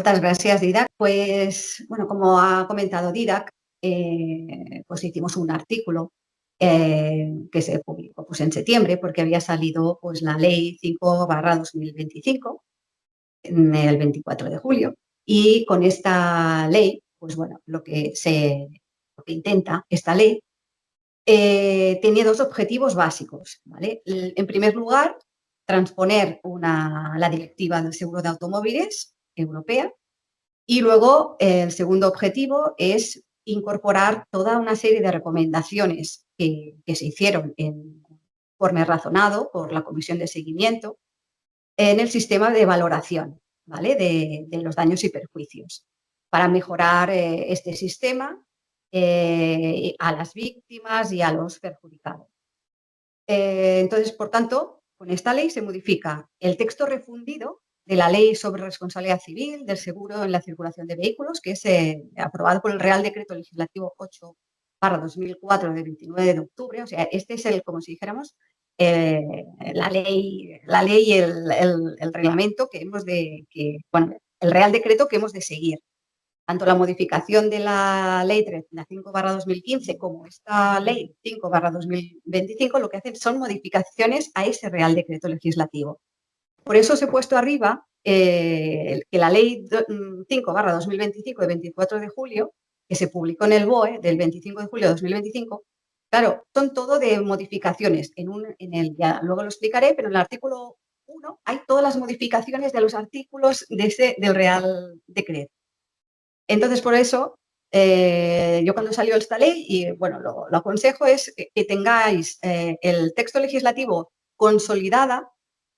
Muchas gracias, Didac. Pues, bueno, como ha comentado Didac, pues hicimos un artículo que se publicó pues, en septiembre porque había salido pues, la Ley 5/2025 el 24 de julio y con esta ley, pues bueno, lo que intenta esta ley tiene dos objetivos básicos, ¿vale? En primer lugar, transponer la Directiva del Seguro de Automóviles Europea. Y luego, el segundo objetivo es incorporar toda una serie de recomendaciones que se hicieron en informe razonado por la Comisión de Seguimiento en el sistema de valoración, ¿vale? de los daños y perjuicios, para mejorar este sistema a las víctimas y a los perjudicados. Entonces, por tanto, con esta ley se modifica el texto refundido de la Ley sobre Responsabilidad Civil del Seguro en la Circulación de Vehículos, que es aprobado por el Real Decreto Legislativo 8/2004 de 29 de octubre. O sea, este es como si dijéramos, la ley y el reglamento bueno, el Real Decreto que hemos de seguir. Tanto la modificación de la Ley 5/2015 como esta Ley 5/2025 lo que hacen son modificaciones a ese Real Decreto Legislativo. Por eso os he puesto arriba que la Ley 5/2025 de 24 de julio, que se publicó en el BOE del 25 de julio de 2025, claro, son todo de modificaciones. Ya luego lo explicaré, pero en el artículo 1 hay todas las modificaciones de los artículos del Real Decreto. Entonces, por eso, yo cuando salió esta ley, y bueno, lo aconsejo es que tengáis el texto legislativo consolidada,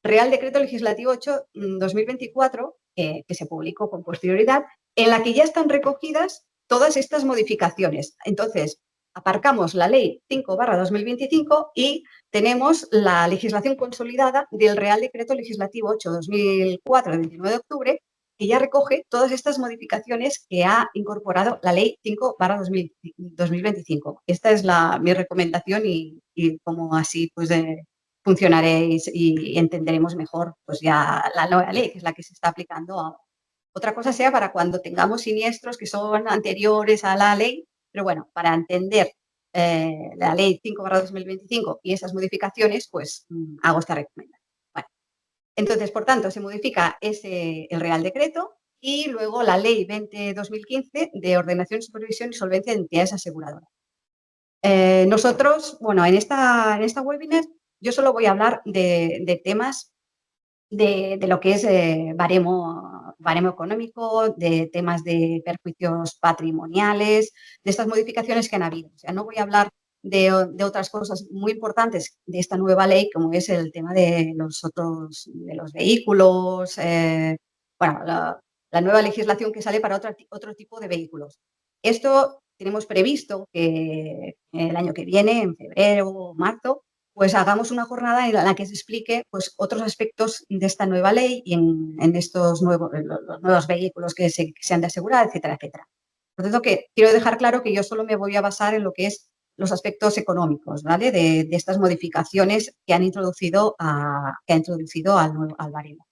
Real Decreto Legislativo 8/2024, que se publicó con posterioridad, en la que ya están recogidas todas estas modificaciones. Entonces, aparcamos la Ley 5/2025 y tenemos la legislación consolidada del Real Decreto Legislativo 8/2004, de 29 de octubre, que ya recoge todas estas modificaciones que ha incorporado la Ley 5/2025. Esta es mi recomendación y como así pues funcionaréis y entenderemos mejor pues ya la nueva ley, que es la que se está aplicando ahora. Otra cosa sea para cuando tengamos siniestros que son anteriores a la ley, pero bueno, para entender la Ley 5/2025 y esas modificaciones, pues hago esta recomendación. Entonces, por tanto, se modifica el Real Decreto y luego la Ley 20/2015 de Ordenación, Supervisión y Solvencia de Entidades Aseguradoras. Nosotros, bueno, en esta webinar yo solo voy a hablar de temas de lo que es baremo económico, de temas de perjuicios patrimoniales, de estas modificaciones que han habido. O sea, no voy a hablar de otras cosas muy importantes de esta nueva ley, como es el tema de los vehículos, bueno, la nueva legislación que sale para otro tipo de vehículos. Esto tenemos previsto que el año que viene, en febrero o marzo, pues hagamos una jornada en la que se explique pues, otros aspectos de esta nueva ley y en estos los nuevos vehículos que se han de asegurar, etcétera, etcétera. Por lo tanto, que quiero dejar claro que yo solo me voy a basar en lo que es los aspectos económicos, ¿vale? De estas modificaciones que han introducido al baremo.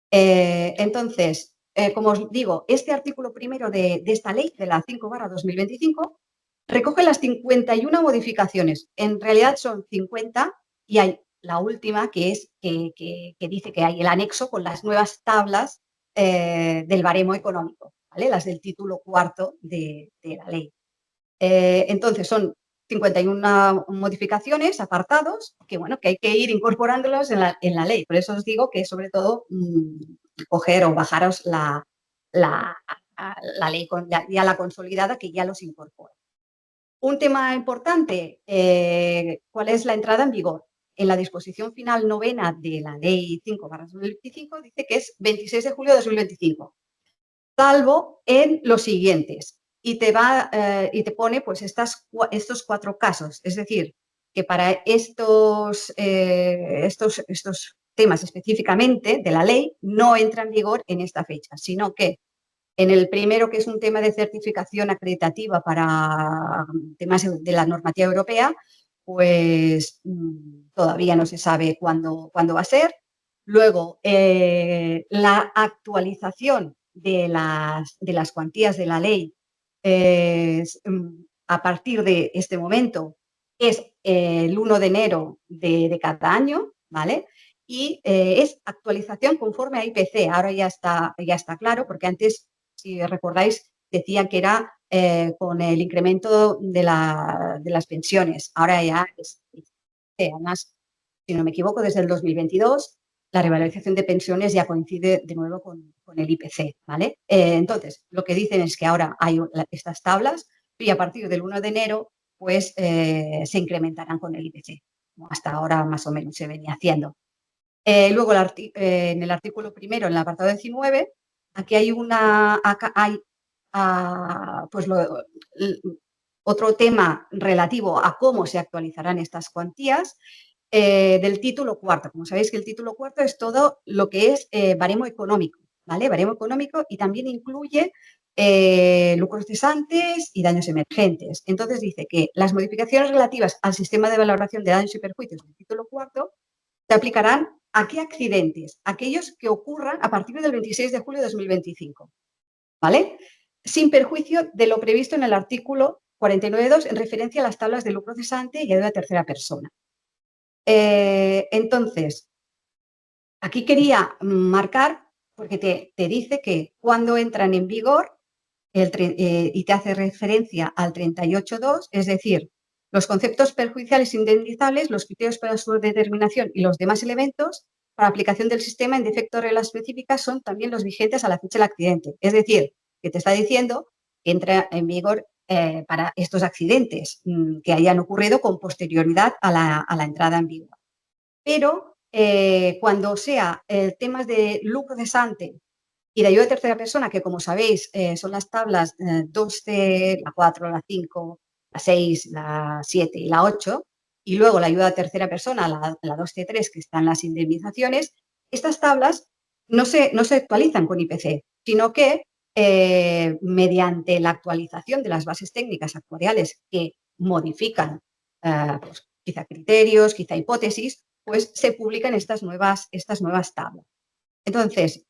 Entonces, como os digo, este artículo primero de esta ley, de la 5/2025, recoge las 51 modificaciones. En realidad son 50 y hay la última que dice que hay el anexo con las nuevas tablas del baremo económico, ¿vale? Las del título cuarto de la ley. Entonces son 51 modificaciones, apartados, que bueno, que hay que ir incorporándolos en la ley. Por eso os digo que sobre todo coger o bajaros la ley ya la consolidada que ya los incorpora. Un tema importante, ¿cuál es la entrada en vigor? En la disposición final novena de la Ley 5/2025 dice que es 26 de julio de 2025, salvo en los siguientes. Y te pone pues estos 4 casos. Es decir, que para estos temas específicamente de la ley no entra en vigor en esta fecha, sino que en el primero, que es un tema de certificación acreditativa para temas de la normativa europea, pues todavía no se sabe cuándo va a ser. Luego, la actualización de las cuantías de la ley a partir de este momento es el 1 de enero de cada año, ¿vale? Y es actualización conforme a IPC. Ahora ya está claro, porque antes, si recordáis, decía que era con el incremento de las pensiones. Ahora ya es, además, si no me equivoco, desde el 2022 la revalorización de pensiones ya coincide de nuevo con el IPC, ¿vale? Entonces, lo que dicen es que ahora hay estas tablas y a partir del 1 de enero, pues se incrementarán con el IPC, como hasta ahora más o menos se venía haciendo. Luego, en el artículo primero, en el apartado 19, aquí hay pues otro tema relativo a cómo se actualizarán estas cuantías del título cuarto. Como sabéis que el título cuarto es todo lo que es baremo económico, ¿vale? Baremo económico y también incluye lucros cesantes y daños emergentes. Entonces dice que las modificaciones relativas al sistema de valoración de daños y perjuicios del título cuarto se aplicarán a qué accidentes, aquellos que ocurran a partir del 26 de julio de 2025, ¿vale? Sin perjuicio de lo previsto en el artículo 49.2 en referencia a las tablas de lucro cesante y ayuda a tercera persona. Entonces, aquí quería marcar, porque te dice que cuando entran en vigor y te hace referencia al 38.2, es decir, los conceptos perjudiciales e indemnizables, los criterios para su determinación y los demás elementos para aplicación del sistema en defecto de reglas específicas son también los vigentes a la fecha del accidente. Es decir, que te está diciendo que entra en vigor para estos accidentes que hayan ocurrido con posterioridad a la entrada en vigor. Pero cuando sea temas de lucro cesante y de ayuda a tercera persona, que como sabéis son las tablas 2C, la 4, la 5, la 6, la 7 y la 8, y luego la ayuda a tercera persona, la 2C3, que están las indemnizaciones, estas tablas no se actualizan con IPC, sino que mediante la actualización de las bases técnicas actuariales que modifican pues, quizá criterios, quizá hipótesis, pues se publican estas nuevas tablas. Entonces,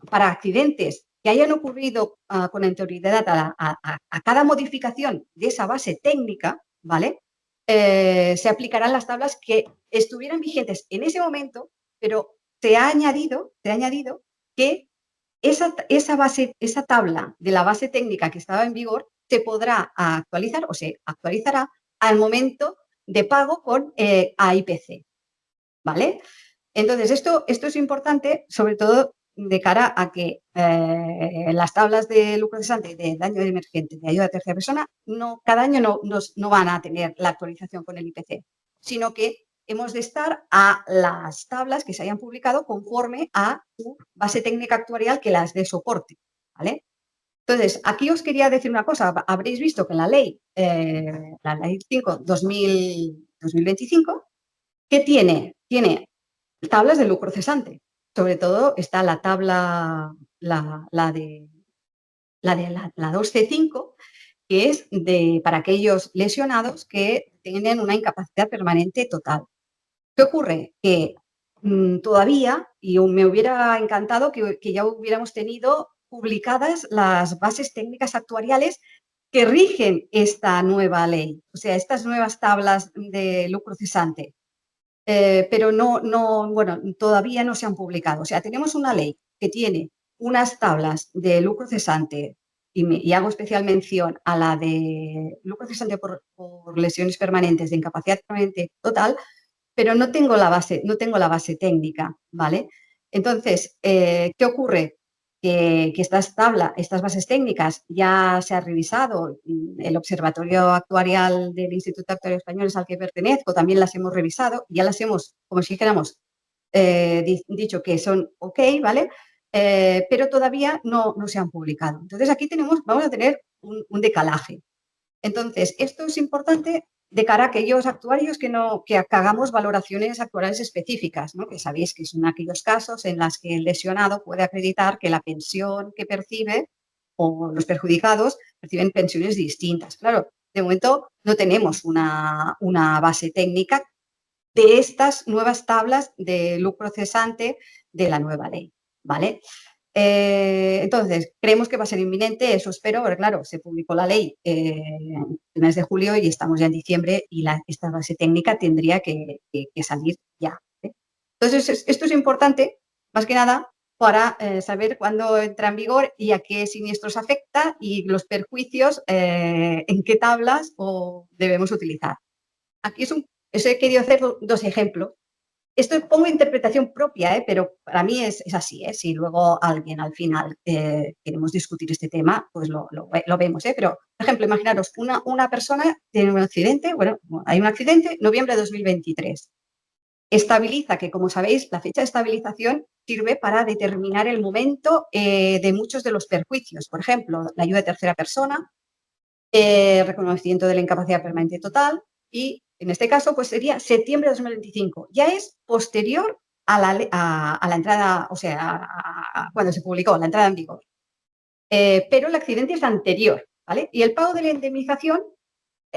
para accidentes que hayan ocurrido con anterioridad a cada modificación de esa base técnica, ¿vale? Se aplicarán las tablas que estuvieran vigentes en ese momento, pero se ha añadido que esa tabla de la base técnica que estaba en vigor se podrá actualizar o se actualizará al momento de pago con AIPC, ¿vale? Entonces, esto es importante, sobre todo de cara a que las tablas de lucro cesante, de daño emergente, de ayuda a tercera persona, cada año no van a tener la actualización con el IPC, sino que hemos de estar a las tablas que se hayan publicado conforme a su base técnica actuarial que las dé soporte, ¿vale? Entonces, aquí os quería decir una cosa. Habréis visto que en la ley 5/2025, ¿qué tiene? Tiene tablas de lucro cesante. Sobre todo está la tabla, la 2C5, que es para aquellos lesionados que tienen una incapacidad permanente total. ¿Qué ocurre? Que todavía, y me hubiera encantado que ya hubiéramos tenido publicadas las bases técnicas actuariales que rigen esta nueva ley, o sea, estas nuevas tablas de lucro cesante. Pero bueno, todavía no se han publicado. O sea, tenemos una ley que tiene unas tablas de lucro cesante y hago especial mención a la de lucro cesante por lesiones permanentes de incapacidad permanente total, pero no tengo la base técnica, ¿vale? Entonces, ¿qué ocurre? Que estas bases técnicas ya se ha revisado, el Observatorio Actuarial del Instituto Actuario Español es al que pertenezco, también las hemos revisado, ya las hemos, como si dijéramos, dicho que son ok, ¿vale? Pero todavía no se han publicado. Entonces, aquí vamos a tener un decalaje. Entonces, esto es importante de cara a aquellos actuarios que hagamos valoraciones actuariales específicas, ¿no? Que sabéis que son aquellos casos en los que el lesionado puede acreditar que la pensión que percibe o los perjudicados perciben pensiones distintas. Claro, de momento no tenemos una base técnica de estas nuevas tablas de lucro cesante de la nueva ley, ¿vale? Entonces, creemos que va a ser inminente, eso espero, pero claro, se publicó la ley en el mes de julio y estamos ya en diciembre y esta base técnica tendría que salir ya. Entonces, esto es importante, más que nada, para saber cuándo entra en vigor y a qué siniestros afecta y los perjuicios, en qué tablas debemos utilizar. Aquí os he querido hacer dos ejemplos. Esto pongo interpretación propia, pero para mí es así. Si luego alguien al final queremos discutir este tema, pues lo vemos. Pero, por ejemplo, imaginaros, una persona tiene un accidente, bueno, hay un accidente, noviembre de 2023. Estabiliza, que como sabéis, la fecha de estabilización sirve para determinar el momento de muchos de los perjuicios. Por ejemplo, la ayuda de tercera persona, reconocimiento de la incapacidad permanente total y, en este caso, pues sería septiembre de 2025. Ya es posterior a la entrada, o sea, cuando se publicó, la entrada en vigor. Pero el accidente es anterior, ¿vale? Y el pago de la indemnización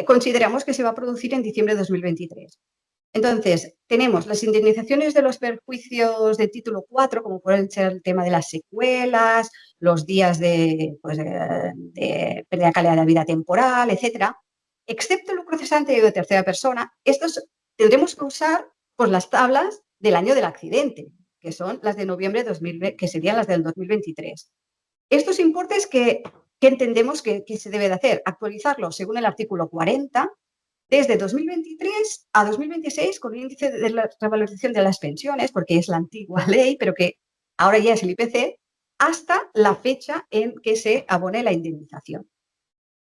consideramos que se va a producir en diciembre de 2023. Entonces, tenemos las indemnizaciones de los perjuicios de título 4, como pueden ser el tema de las secuelas, los días de pérdida de calidad de vida temporal, etcétera. Excepto el lucro cesante de tercera persona, estos tendremos que usar pues, las tablas del año del accidente, que son las de noviembre de 2020, que serían las del 2023. Estos importes que entendemos que se debe de hacer, actualizarlos según el artículo 40 desde 2023 a 2026 con el índice de la revalorización de las pensiones, porque es la antigua ley, pero que ahora ya es el IPC, hasta la fecha en que se abone la indemnización.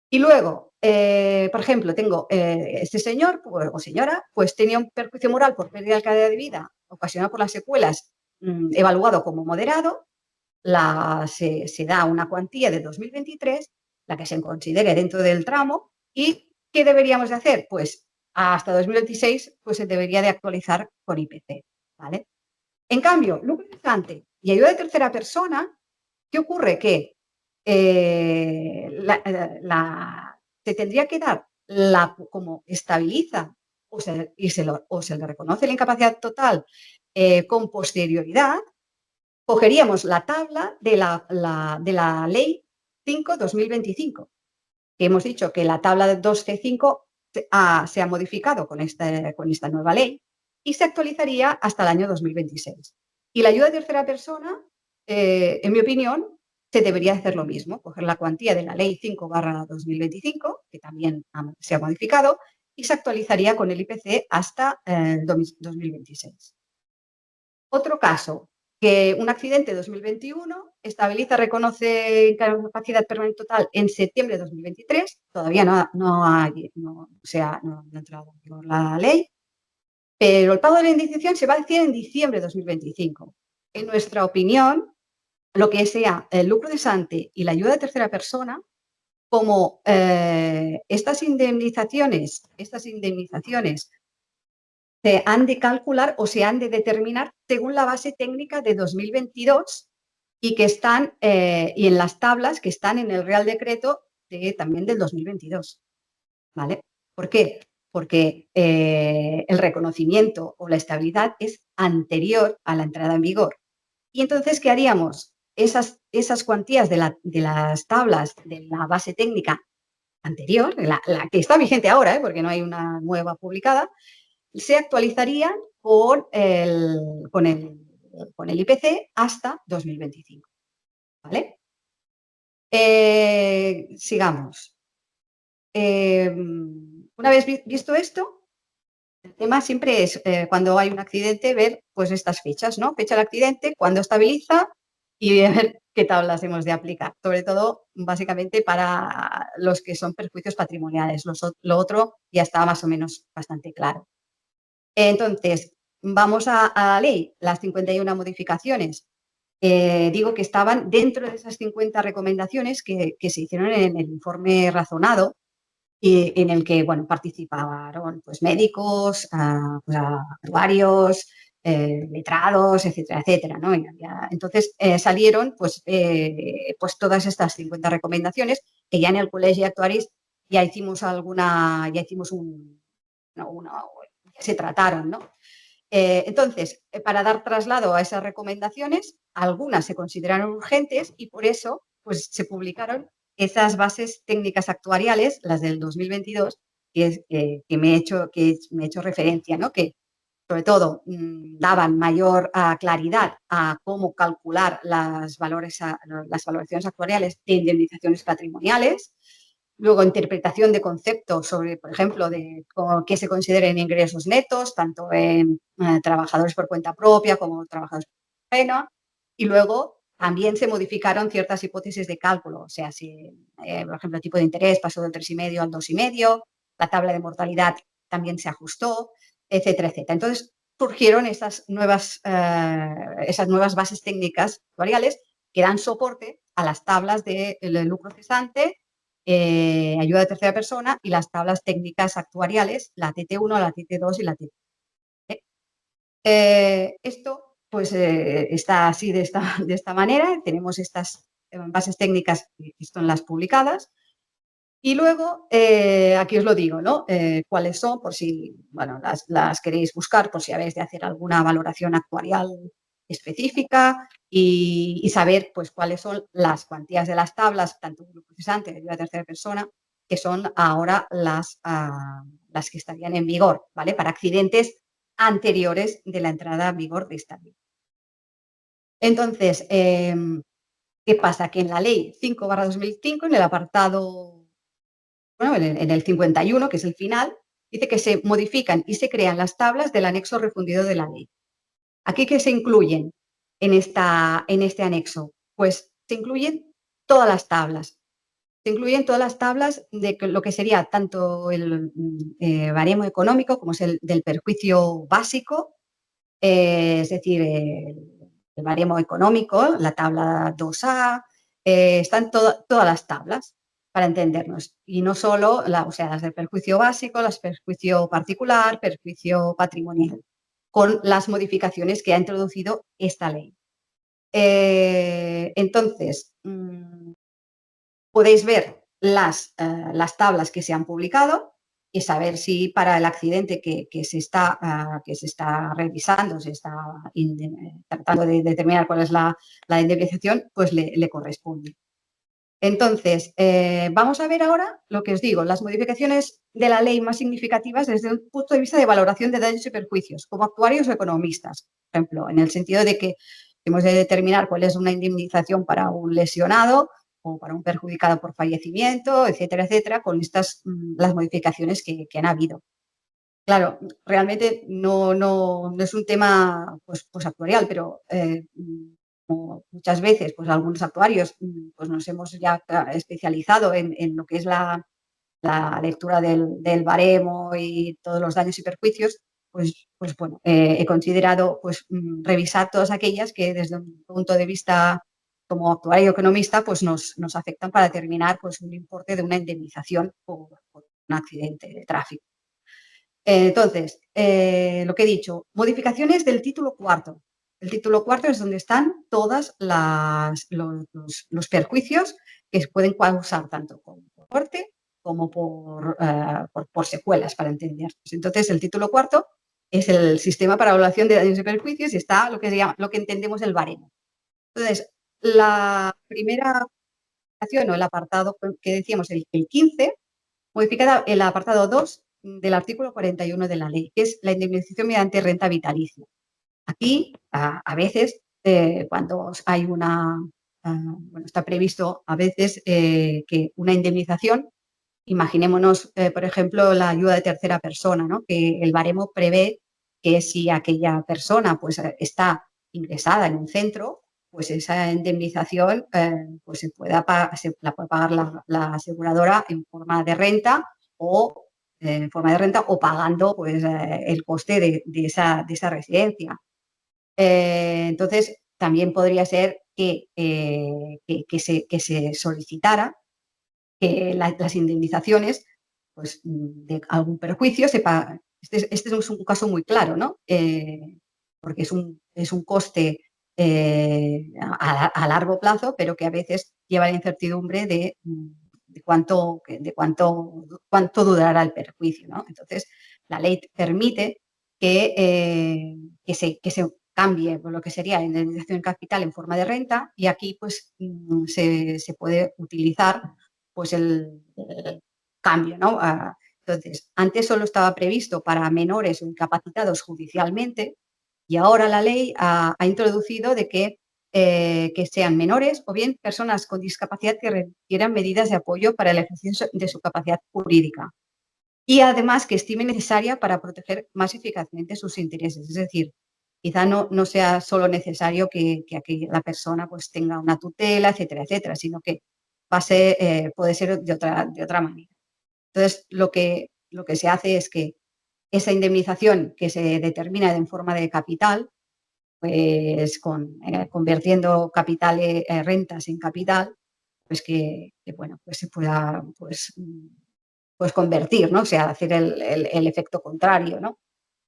Y luego, por ejemplo, tengo este señor o señora, pues tenía un perjuicio moral por pérdida de calidad de vida ocasionado por las secuelas, evaluado como moderado, se da una cuantía de 2023, la que se considere dentro del tramo, y ¿qué deberíamos de hacer? Pues hasta 2026 pues se debería de actualizar con IPC, ¿vale? En cambio, lucro cesante y ayuda de tercera persona, ¿qué ocurre? Que se tendría que dar como estabiliza o se le reconoce la incapacidad total con posterioridad. Cogeríamos la tabla de la ley 5/2025, que hemos dicho que la tabla de 2C5 se ha modificado con esta nueva ley y se actualizaría hasta el año 2026. Y la ayuda de tercera persona, en mi opinión, se debería hacer lo mismo, coger la cuantía de la ley 5/2025, que también se ha modificado, y se actualizaría con el IPC hasta 2026. Otro caso, que un accidente de 2021 estabiliza, reconoce incapacidad permanente total en septiembre de 2023, todavía no ha entrado en vigor la ley, pero el pago de la indemnización se va a hacer en diciembre de 2025. En nuestra opinión, lo que sea el lucro cesante y la ayuda de tercera persona, como estas indemnizaciones se han de calcular o se han de determinar según la base técnica de 2022 y que están y en las tablas que están en el Real Decreto también del 2022. ¿Vale? ¿Por qué? Porque el reconocimiento o la estabilidad es anterior a la entrada en vigor. Y entonces, ¿qué haríamos? Esas cuantías de las tablas de la base técnica anterior, la que está vigente ahora, porque no hay una nueva publicada, se actualizarían con el IPC hasta 2025. ¿Vale? Sigamos. Una vez visto esto, el tema siempre es cuando hay un accidente ver pues estas fechas, ¿no? Fecha del accidente, cuándo estabiliza y ver qué tablas hemos de aplicar. Sobre todo, básicamente, para los que son perjuicios patrimoniales. Lo otro ya está más o menos bastante claro. Entonces, vamos a la ley, las 51 modificaciones. Digo que estaban dentro de esas 50 recomendaciones que se hicieron en el informe razonado y en el que bueno, participaron pues, médicos, actuarios, letrados, etcétera, etcétera. ¿No? Entonces salieron pues todas estas 50 recomendaciones que ya en el Colegio de Actuaris ya hicimos se trataron, ¿no? Entonces, para dar traslado a esas recomendaciones, algunas se consideraron urgentes y por eso pues, se publicaron esas bases técnicas actuariales, las del 2022, que me he hecho referencia, ¿no? Que sobre todo daban mayor claridad a cómo calcular las valoraciones actuariales de indemnizaciones patrimoniales. Luego, interpretación de conceptos sobre, por ejemplo, de qué se consideren ingresos netos, tanto en trabajadores por cuenta propia como trabajadores por cuenta ajena. Y luego también se modificaron ciertas hipótesis de cálculo, o sea, si, por ejemplo, el tipo de interés pasó del 3,5 al 2,5, la tabla de mortalidad también se ajustó, etcétera, etcétera. Entonces, surgieron esas nuevas bases técnicas actuariales que dan soporte a las tablas de lucro cesante, ayuda de tercera persona y las tablas técnicas actuariales, la TT1, la TT2 y la TT. Esto pues está así de esta manera, tenemos estas bases técnicas que son las publicadas y luego, aquí os lo digo, ¿no? Cuáles son, por si, bueno, las queréis buscar, por si habéis de hacer alguna valoración actuarial específica y saber, pues, cuáles son las cuantías de las tablas, tanto grupo cesante de ayuda a tercera persona, que son ahora las que estarían en vigor, ¿vale? Para accidentes anteriores de la entrada en vigor de esta ley. Entonces, ¿qué pasa? Que en la ley 5/2005, en el apartado bueno, en el 51, que es el final, dice que se modifican y se crean las tablas del anexo refundido de la ley. ¿Aquí qué se incluyen en este anexo? Pues se incluyen todas las tablas. Se incluyen todas las tablas de lo que sería tanto el baremo económico como es el del perjuicio básico, es decir, el baremo económico, la tabla 2A, están todas las tablas para entendernos. Y no solo, o sea, las del perjuicio básico, las perjuicio particular, perjuicio patrimonial, con las modificaciones que ha introducido esta ley. Entonces, podéis ver las tablas que se han publicado y saber si para el accidente que se está revisando, se está tratando de determinar cuál es la indemnización, pues le corresponde. Entonces, vamos a ver ahora lo que os digo, las modificaciones de la ley más significativas desde un punto de vista de valoración de daños y perjuicios, como actuarios o economistas, por ejemplo, en el sentido de que hemos de determinar cuál es una indemnización para un lesionado o para un perjudicado por fallecimiento, etcétera, etcétera, con estas las modificaciones que han habido. Claro, realmente no es un tema pues actuarial, pero como muchas veces pues algunos actuarios pues nos hemos ya especializado en lo que es la lectura del baremo y todos los daños y perjuicios, pues bueno, he considerado pues revisar todas aquellas que desde un punto de vista como actuario economista pues nos afectan para determinar pues un importe de una indemnización por un accidente de tráfico. Entonces, lo que he dicho, modificaciones del título cuarto. El título cuarto es donde están todos los perjuicios que se pueden causar tanto por corte como por secuelas, para entendernos. Entonces, el título cuarto es el sistema para evaluación de daños y perjuicios y está lo que entendemos el baremo. Entonces, la primera acción o el apartado que decíamos, el 15, modifica el apartado 2 del artículo 41 de la ley, que es la indemnización mediante renta vitalicia. Aquí, a veces, cuando hay bueno, está previsto a veces que una indemnización, imaginémonos, por ejemplo, la ayuda de tercera persona, ¿no? Que el baremo prevé que si aquella persona pues, está ingresada en un centro, pues esa indemnización pues se la puede pagar la aseguradora en forma de renta o pagando pues, el coste de esa residencia. Entonces, también podría ser que se solicitara que las indemnizaciones pues, de algún perjuicio este es un caso muy claro, ¿no? Porque es un coste a largo plazo, pero que a veces lleva la incertidumbre de cuánto durará el perjuicio, ¿no? Entonces, la ley permite que se cambie por lo que sería la indemnización capital en forma de renta, y aquí pues se puede utilizar pues el cambio, ¿no? Entonces, antes solo estaba previsto para menores o incapacitados judicialmente, y ahora la ley ha introducido de que sean menores o bien personas con discapacidad que requieran medidas de apoyo para el ejercicio de su capacidad jurídica, y además que estime necesaria para proteger más eficazmente sus intereses. Es decir, quizá no sea solo necesario que la persona pues tenga una tutela, etcétera, etcétera, sino que puede ser de otra manera. Entonces, lo que se hace es que esa indemnización que se determina en forma de capital, pues convirtiendo rentas en capital, pues bueno, pues se pueda pues convertir, ¿no? O sea, hacer el efecto contrario, ¿no?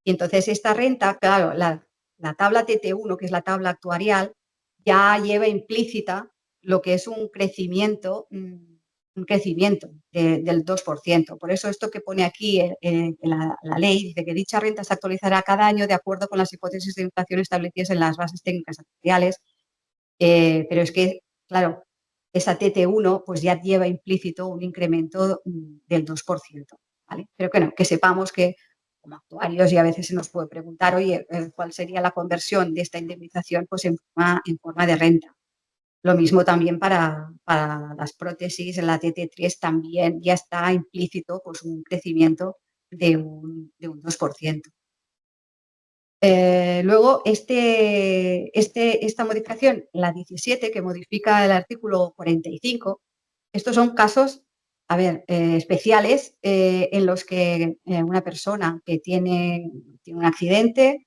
Y entonces esta renta, claro, la tabla TT1, que es la tabla actuarial, ya lleva implícita lo que es un crecimiento del 2%. Por eso esto que pone aquí la ley dice que dicha renta se actualizará cada año de acuerdo con las hipótesis de inflación establecidas en las bases técnicas actuariales, pero es que, claro, esa TT1 pues ya lleva implícito un incremento del 2%, ¿vale? Pero que no, que sepamos que como actuarios, y a veces se nos puede preguntar, oye, ¿cuál sería la conversión de esta indemnización pues en forma de renta? Lo mismo también para las prótesis, en la TT3 también ya está implícito pues un crecimiento de un 2%. Luego, esta modificación, la 17, que modifica el artículo 45, estos son casos, a ver, especiales, en los que una persona que tiene un accidente,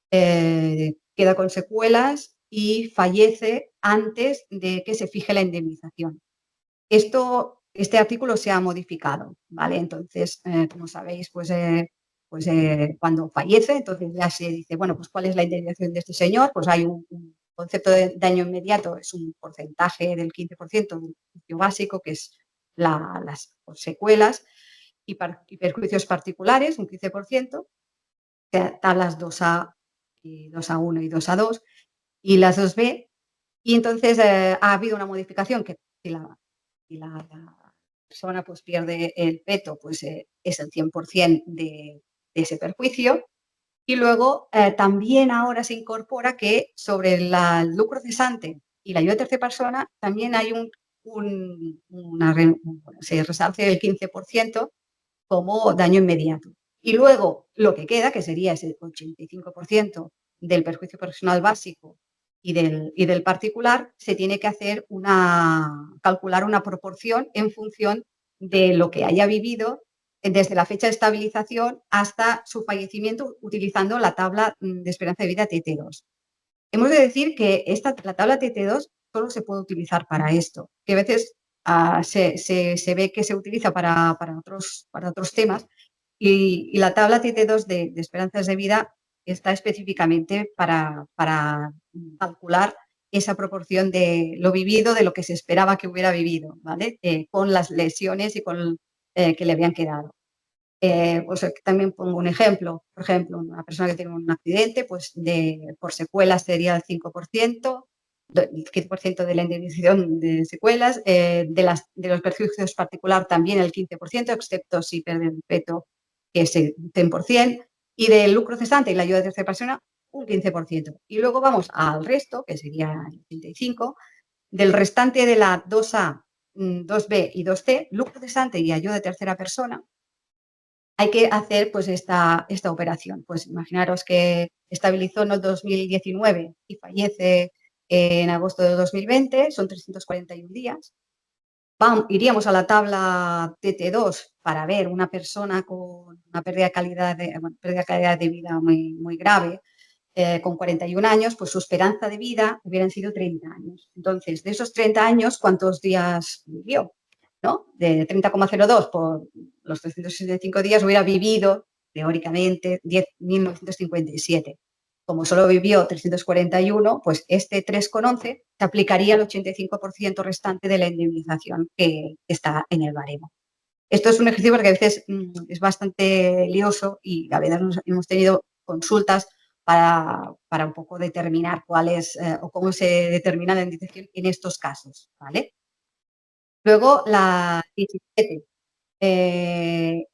queda con secuelas y fallece antes de que se fije la indemnización. Este artículo se ha modificado, ¿vale? Entonces, como sabéis, pues cuando fallece, entonces ya se dice, bueno, pues ¿cuál es la indemnización de este señor? Pues hay un concepto de daño inmediato, es un porcentaje del 15% del precio básico, que es las secuelas, y perjuicios particulares, un 15%, tablas 2A, y 2A1 y 2A2, y las 2B. Y entonces ha habido una modificación que si la persona pues pierde el peto, pues es el 100% de ese perjuicio. Y luego también ahora se incorpora que sobre el lucro cesante y la ayuda de tercera persona también hay se resarce el 15% como daño inmediato. Y luego lo que queda, que sería ese 85% del perjuicio personal básico y del particular, se tiene que calcular una proporción en función de lo que haya vivido desde la fecha de estabilización hasta su fallecimiento, utilizando la tabla de esperanza de vida TT2. Hemos de decir que la tabla TT2 solo se puede utilizar para esto, que a veces se ve que se utiliza para otros temas, y la tabla TT2 de esperanzas de vida está específicamente para calcular esa proporción de lo vivido, de lo que se esperaba que hubiera vivido, ¿vale? Con las lesiones y con que le habían quedado. Pues también pongo un ejemplo. Por ejemplo, una persona que tiene un accidente, pues por secuelas sería el 5%, el 15% de la indemnización de secuelas, de los perjuicios particular también el 15%, excepto si pierde el peto, que es el 10%, y del lucro cesante y la ayuda de tercera persona, un 15%. Y luego vamos al resto, que sería el 85%, del restante de la 2A, 2B y 2C, lucro cesante y ayuda de tercera persona, hay que hacer pues esta operación. Pues imaginaros que estabilizó en el 2019 y fallece en agosto de 2020, son 341 días. Iríamos a la tabla TT2 para ver una persona con una pérdida de calidad de vida muy, muy grave, con 41 años, pues su esperanza de vida hubieran sido 30 años. Entonces, de esos 30 años, ¿cuántos días vivió? ¿No? De 30,02 por los 365 días hubiera vivido, teóricamente, 10.957. Como solo vivió 341, pues este 3,11 se aplicaría al 85% restante de la indemnización que está en el baremo. Esto es un ejercicio porque a veces es bastante lioso, y a veces hemos tenido consultas para un poco determinar cuál es o cómo se determina la indemnización en estos casos, ¿vale? Luego la 17. Eh,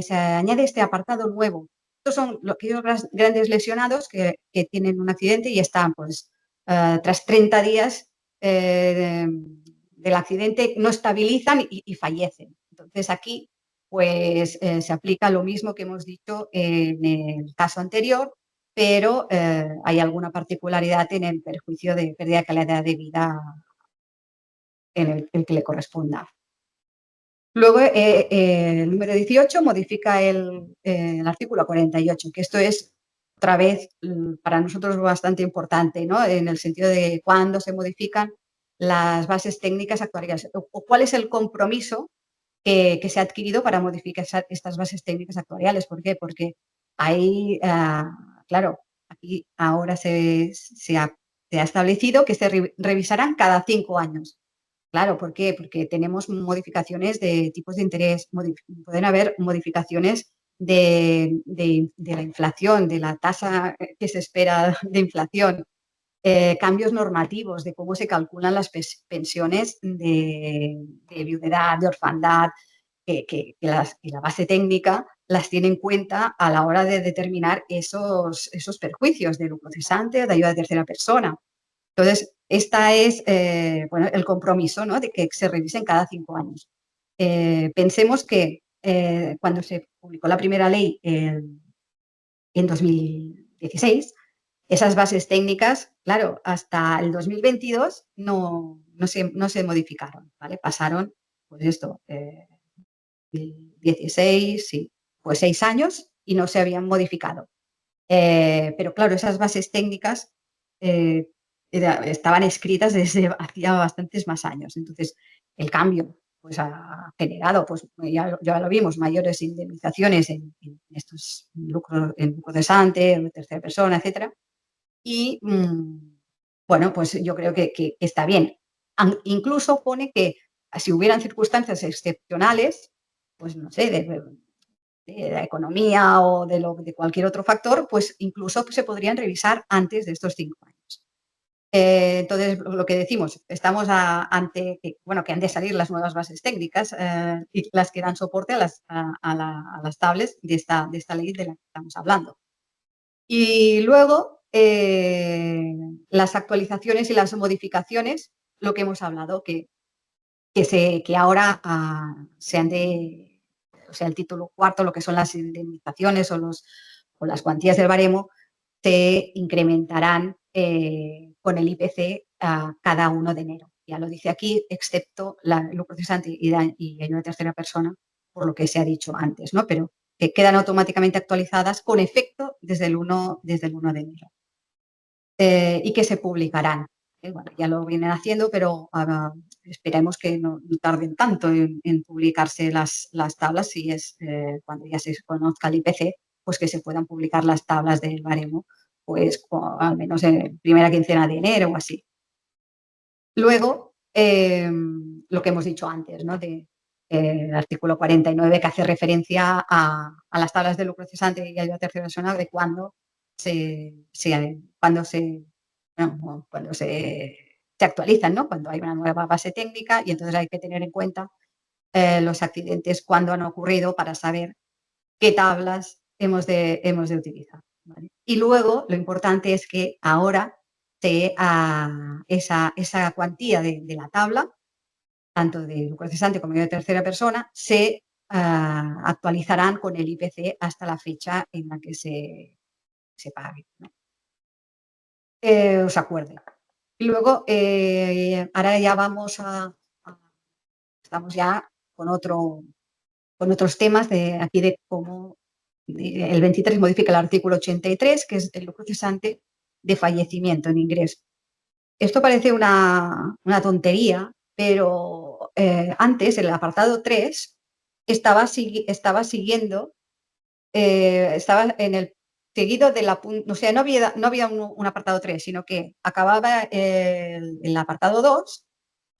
se añade este apartado nuevo. Estos son aquellos grandes lesionados que tienen un accidente y están, pues, tras 30 días del accidente, no estabilizan y fallecen. Entonces, aquí, pues, se aplica lo mismo que hemos dicho en el caso anterior, pero hay alguna particularidad en el perjuicio de pérdida de calidad de vida en el que le corresponda. Luego, el número 18 modifica el artículo 48, que esto es otra vez para nosotros bastante importante, ¿no? En el sentido de cuándo se modifican las bases técnicas actuariales o cuál es el compromiso que se ha adquirido para modificar estas bases técnicas actuariales. ¿Por qué? Porque hay, claro, aquí ahora se ha establecido que se revisarán cada 5 años. Claro, ¿por qué? Porque tenemos modificaciones de tipos de interés, pueden haber modificaciones de la inflación, de la tasa que se espera de inflación, cambios normativos de cómo se calculan las pensiones de viudedad, de orfandad, que la base técnica las tiene en cuenta a la hora de determinar esos perjuicios de lucro cesante o de ayuda de tercera persona. Entonces, esta es bueno, el compromiso, ¿no? De que se revisen cada 5 años. Pensemos que cuando se publicó la primera ley en 2016, esas bases técnicas, claro, hasta el 2022 no se modificaron, ¿vale? Pasaron, pues esto, 16, sí, pues 6 años y no se habían modificado. Pero claro, esas bases técnicas eh, estaban escritas desde hacía bastantes más años. Entonces, el cambio pues, ha generado, pues ya lo vimos, mayores indemnizaciones en estos lucros, en lucro cesante, en tercera persona, etcétera. Y bueno, pues yo creo que está bien. Incluso pone que si hubieran circunstancias excepcionales, pues no sé, de la economía o de cualquier otro factor, pues incluso se podrían revisar antes de estos 5 años. Entonces, lo que decimos, estamos ante bueno, que han de salir las nuevas bases técnicas y las que dan soporte a las tablets de esta ley de la que estamos hablando. Y luego, las actualizaciones y las modificaciones, lo que hemos hablado, que ahora se han de, o sea, el título cuarto, lo que son las indemnizaciones o las cuantías del baremo, se incrementarán con el IPC a cada 1 de enero. Ya lo dice aquí, excepto el lucro cesante y ayuda a tercera persona, por lo que se ha dicho antes, ¿no? Pero que quedan automáticamente actualizadas con efecto desde el 1 de enero. Y que se publicarán. Bueno, ya lo vienen haciendo, pero esperemos que no tarden tanto en publicarse las tablas, si es cuando ya se conozca el IPC, pues que se puedan publicar las tablas del baremo, pues al menos en primera quincena de enero o así. Luego, lo que hemos dicho antes, ¿no? El artículo 49, que hace referencia a las tablas de lucro cesante y ayuda a tercera persona, de cuando se actualizan, ¿no? Cuando hay una nueva base técnica, y entonces hay que tener en cuenta los accidentes cuando han ocurrido para saber qué tablas hemos de utilizar, ¿vale? Y luego, lo importante es que ahora esa cuantía de la tabla, tanto de lucro cesante como de tercera persona, se actualizarán con el IPC hasta la fecha en la que se pague, ¿no? Os acuerde. Y luego, ahora ya estamos ya con otros temas de aquí de cómo el 23 modifica el artículo 83, que es el lucro cesante de fallecimiento en ingreso. Esto parece una tontería, pero antes, el apartado 3 estaba siguiendo, estaba en el seguido de la, o sea, no había un apartado 3, sino que acababa el apartado 2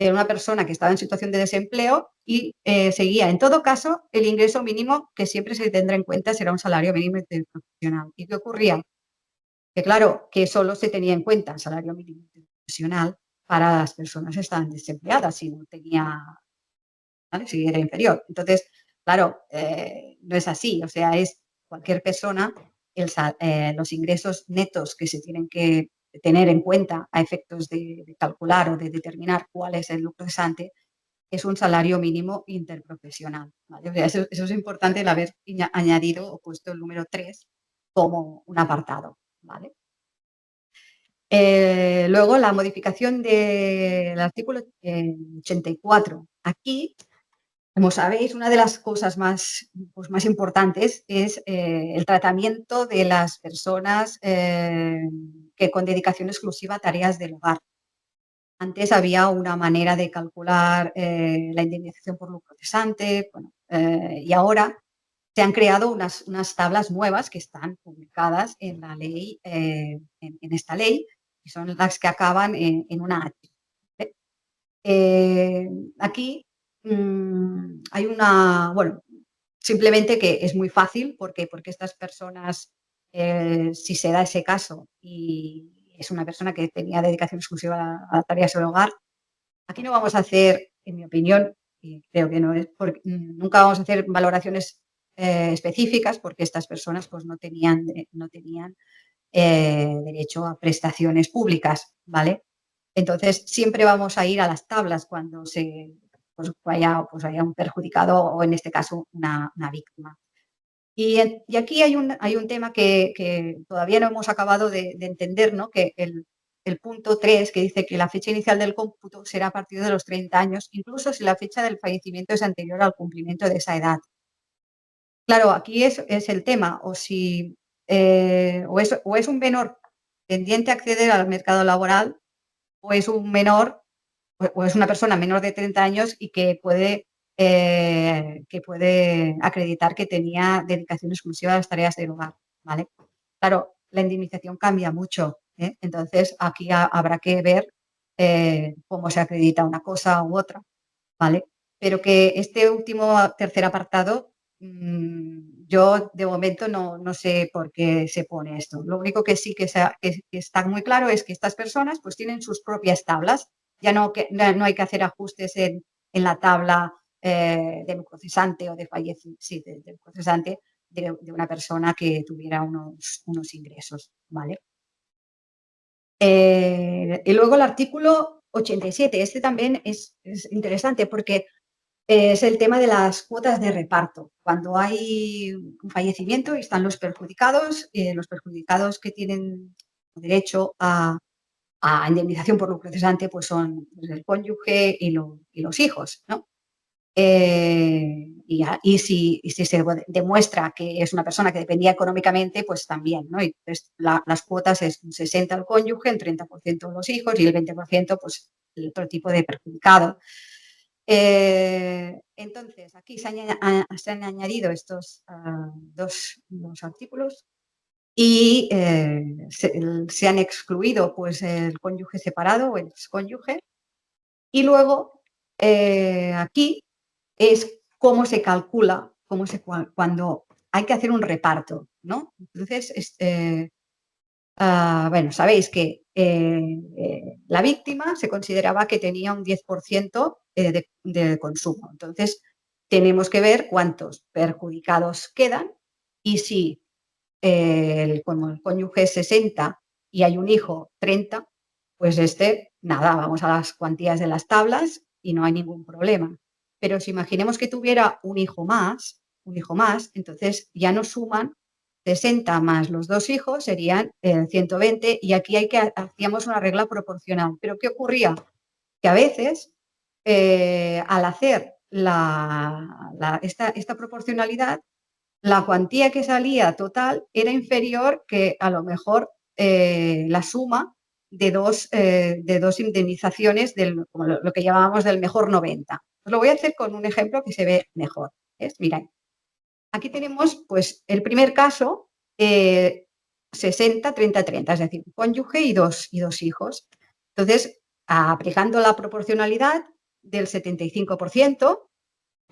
Era una persona que estaba en situación de desempleo y seguía, en todo caso, el ingreso mínimo que siempre se tendrá en cuenta será un salario mínimo interprofesional. ¿Y qué ocurría? Que claro, que solo se tenía en cuenta el salario mínimo interprofesional para las personas que estaban desempleadas, si no tenía, ¿vale? Si era inferior. Entonces, claro, no es así, o sea, es cualquier persona, los ingresos netos que se tienen que tener en cuenta a efectos de calcular o de determinar cuál es el lucro cesante, es un salario mínimo interprofesional, ¿vale? O sea, eso es importante el haber añadido o puesto el número 3 como un apartado, ¿vale? Luego la modificación del artículo 84. Aquí, como sabéis, una de las cosas más, pues, más importantes es el tratamiento de las personas que con dedicación exclusiva a tareas del hogar. Antes había una manera de calcular la indemnización por lucro cesante, bueno, y ahora se han creado unas tablas nuevas que están publicadas en la ley, en esta ley, y son las que acaban en una H. ¿Vale? Aquí hay una, bueno, simplemente que es muy fácil porque estas personas, si se da ese caso y es una persona que tenía dedicación exclusiva a tareas del hogar, aquí no vamos a hacer, en mi opinión, y creo que no es, nunca vamos a hacer valoraciones específicas porque estas personas pues no tenían derecho a prestaciones públicas, ¿vale? Entonces, siempre vamos a ir a las tablas cuando pues haya un perjudicado o, en este caso, una víctima. Y aquí hay un tema que todavía no hemos acabado de entender, ¿no? Que el punto 3 que dice que la fecha inicial del cómputo será a partir de los 30 años, incluso si la fecha del fallecimiento es anterior al cumplimiento de esa edad. Claro, aquí es el tema, o es un menor tendiente a acceder al mercado laboral, o es un menor, o es una persona menor de 30 años y que puede acreditar que tenía dedicación exclusiva a las tareas del hogar, ¿vale? Claro, la indemnización cambia mucho, ¿eh? Entonces, aquí habrá que ver cómo se acredita una cosa u otra, ¿vale? Pero que este último tercer apartado, yo de momento no sé por qué se pone esto. Lo único que sí que está muy claro es que estas personas pues tienen sus propias tablas. Ya no hay que hacer ajustes en la tabla de lucro cesante o sí, de lucro cesante de una persona que tuviera unos ingresos, ¿vale? Y luego el artículo 87. Este también es interesante porque es el tema de las cuotas de reparto. Cuando hay un fallecimiento y están los perjudicados que tienen derecho a indemnización por lucro cesante, pues son pues, el cónyuge y los hijos, ¿no? Y si se demuestra que es una persona que dependía económicamente, pues también, ¿no? Y entonces las cuotas es un 60 el cónyuge, el 30% los hijos y el 20% pues el otro tipo de perjudicado. Entonces, aquí se han añadido estos dos artículos y se han excluido pues el cónyuge separado o el excónyuge. Y luego, aquí es cómo se calcula, cuando hay que hacer un reparto, ¿no? Entonces, bueno, sabéis que la víctima se consideraba que tenía un 10% de consumo. Entonces, tenemos que ver cuántos perjudicados quedan y si como el cónyuge es 60 y hay un hijo 30, pues nada, vamos a las cuantías de las tablas y no hay ningún problema. Pero si imaginemos que tuviera un hijo más, entonces ya no suman 60 más los dos hijos, serían 120, y aquí hacíamos una regla proporcional. Pero ¿qué ocurría? Que a veces, al hacer esta proporcionalidad, la cuantía que salía total era inferior que a lo mejor la suma de dos indemnizaciones, como lo que llamábamos del mejor 90. Os lo voy a hacer con un ejemplo que se ve mejor. Mirad, aquí tenemos pues el primer caso, 60, 30, 30, es decir, un cónyuge y dos hijos. Entonces, aplicando la proporcionalidad, del 75%,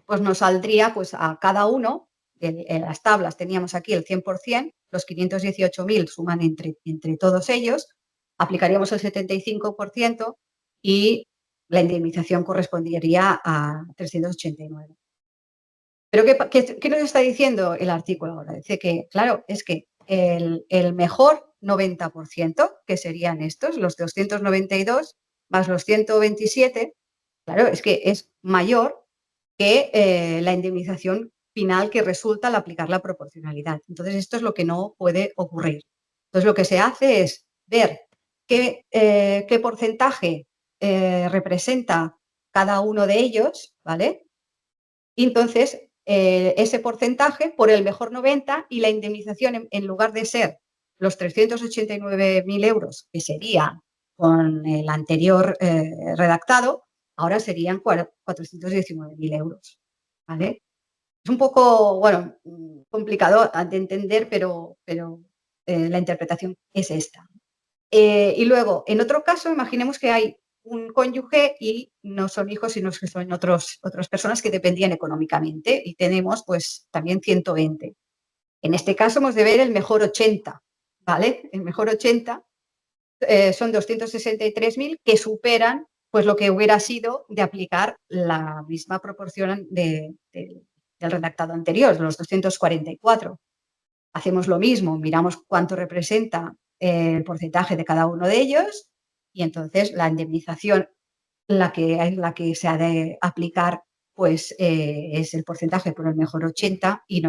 pues nos saldría pues a cada uno, en las tablas teníamos aquí el 100%, los 518.000 suman entre todos ellos, aplicaríamos el 75% y la indemnización correspondería a 389. Pero ¿qué nos está diciendo el artículo ahora? Dice que, claro, es que el mejor 90%, que serían estos, los 292 más los 127, claro, es que es mayor que la indemnización final que resulta al aplicar la proporcionalidad. Entonces, esto es lo que no puede ocurrir. Entonces, lo que se hace es ver qué porcentaje representa cada uno de ellos, ¿vale? Y entonces, ese porcentaje por el mejor 90 y la indemnización, en lugar de ser los 389.000 euros, que sería con el anterior redactado, ahora serían 419.000 euros. ¿Vale? Es un poco, bueno, complicado de entender, pero la interpretación es esta. Y luego, en otro caso, imaginemos que hay un cónyuge y no son hijos, sino que son otras personas que dependían económicamente y tenemos pues también 120. En este caso hemos de ver el mejor 80, ¿vale? El mejor 80 son 263.000 que superan pues lo que hubiera sido de aplicar la misma proporción del redactado anterior, los 244. Hacemos lo mismo, miramos cuánto representa el porcentaje de cada uno de ellos y entonces la indemnización, la que se ha de aplicar, pues es el porcentaje por el mejor 80 y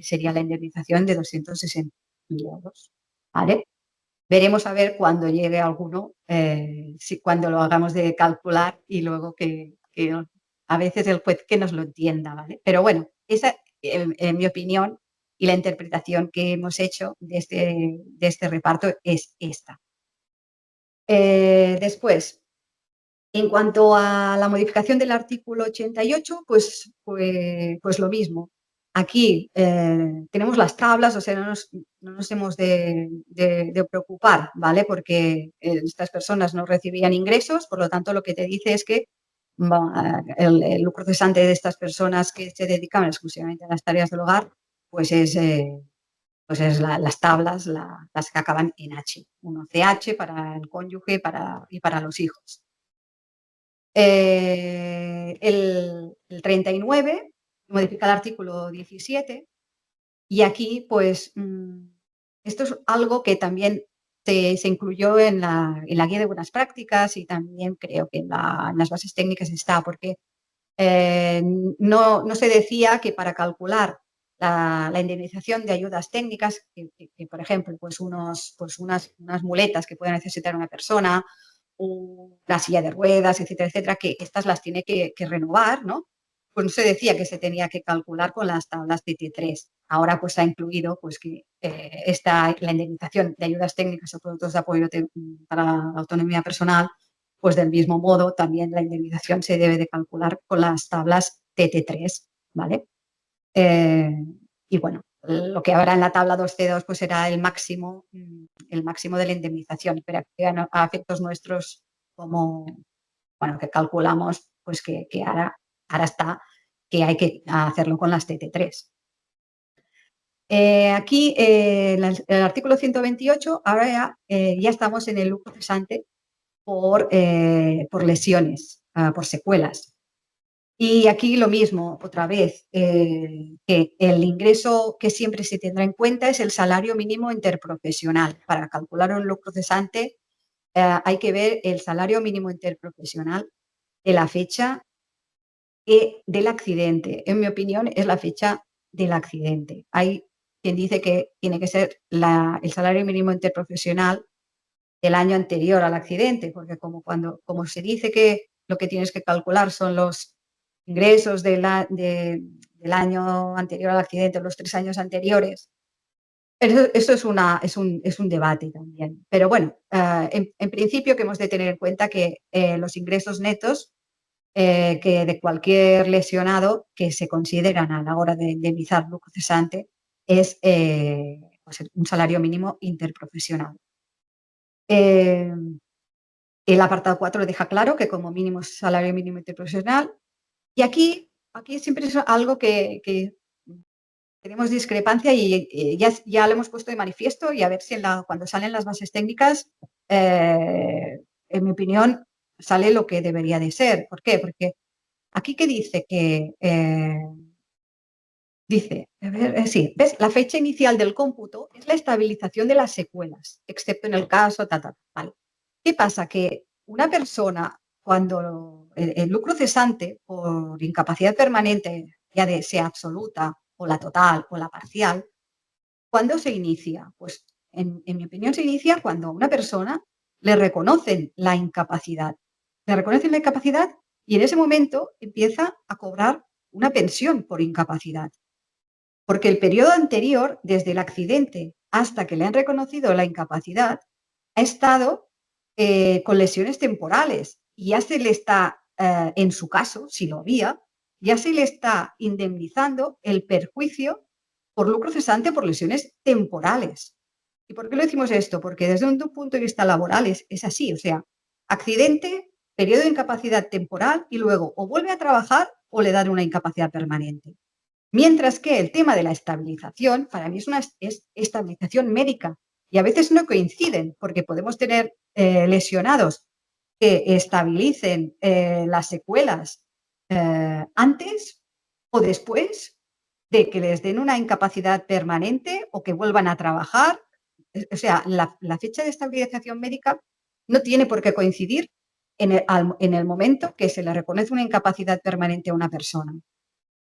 sería la indemnización de 260.000 euros. ¿Vale? Veremos a ver cuando llegue alguno, cuando lo hagamos de calcular y luego que a veces el juez que nos lo entienda, ¿vale? Pero bueno, esa, en mi opinión, y la interpretación que hemos hecho de este reparto es esta. Después, en cuanto a la modificación del artículo 88, pues lo mismo. Aquí tenemos las tablas, o sea, no nos hemos de preocupar, ¿vale? Porque estas personas no recibían ingresos, por lo tanto, lo que te dice es que el lucro cesante de estas personas que se dedicaban exclusivamente a las tareas del hogar, pues es las tablas, las que acaban en H. 1CH para el cónyuge y para los hijos. El 39 modifica el artículo 17 y aquí, pues, esto es algo que también se incluyó en la guía de buenas prácticas y también creo que en las bases técnicas está, porque no se decía que para calcular la indemnización de ayudas técnicas, que, por ejemplo, pues unas muletas que pueda necesitar una persona, una silla de ruedas, etcétera, etcétera, que estas las tiene que renovar, ¿no? Pues no se decía que se tenía que calcular con las tablas de T3. Ahora pues ha incluido pues que la indemnización de ayudas técnicas o productos de apoyo para la autonomía personal, pues del mismo modo también la indemnización se debe de calcular con las tablas TT3, ¿vale? Y bueno, lo que habrá en la tabla 2C2 pues será el máximo de la indemnización, pero a efectos nuestros, como, bueno, que calculamos, pues que ahora está que hay que hacerlo con las TT3. Aquí, el artículo 128, ahora ya estamos en el lucro cesante por lesiones, por secuelas. Y aquí lo mismo, otra vez, que el ingreso que siempre se tendrá en cuenta es el salario mínimo interprofesional. Para calcular un lucro cesante hay que ver el salario mínimo interprofesional de la fecha del accidente. En mi opinión, es la fecha del accidente. Hay quien dice que tiene que ser el salario mínimo interprofesional del año anterior al accidente, porque como se dice que lo que tienes que calcular son los ingresos del año anterior al accidente, los 3 años anteriores, eso es un debate también. Pero bueno, en principio que hemos de tener en cuenta que los ingresos netos que de cualquier lesionado que se consideran a la hora de indemnizar lucro cesante es pues un salario mínimo interprofesional. Eh, El apartado 4 deja claro que como mínimo es salario mínimo interprofesional. Y aquí siempre es algo que tenemos discrepancia y ya lo hemos puesto de manifiesto y a ver si cuando salen las bases técnicas, en mi opinión, sale lo que debería de ser. ¿Por qué? Porque aquí que dice que dice, a ver, sí, ¿ves? La fecha inicial del cómputo es la estabilización de las secuelas, excepto en el caso, vale. ¿Qué pasa? Que una persona, cuando el lucro cesante por incapacidad permanente, sea absoluta o la total o la parcial, ¿cuándo se inicia? Pues en mi opinión se inicia cuando a una persona le reconocen la incapacidad. Le reconocen la incapacidad y en ese momento empieza a cobrar una pensión por incapacidad. Porque el periodo anterior, desde el accidente hasta que le han reconocido la incapacidad, ha estado con lesiones temporales y ya se le está, en su caso, si lo había, ya se le está indemnizando el perjuicio por lucro cesante por lesiones temporales. ¿Y por qué lo decimos esto? Porque desde un punto de vista laboral es así, o sea, accidente, periodo de incapacidad temporal y luego o vuelve a trabajar o le dan una incapacidad permanente. Mientras que el tema de la estabilización, para mí es estabilización médica y a veces no coinciden porque podemos tener lesionados que estabilicen las secuelas antes o después de que les den una incapacidad permanente o que vuelvan a trabajar. O sea, la fecha de estabilización médica no tiene por qué coincidir en el momento que se le reconoce una incapacidad permanente a una persona.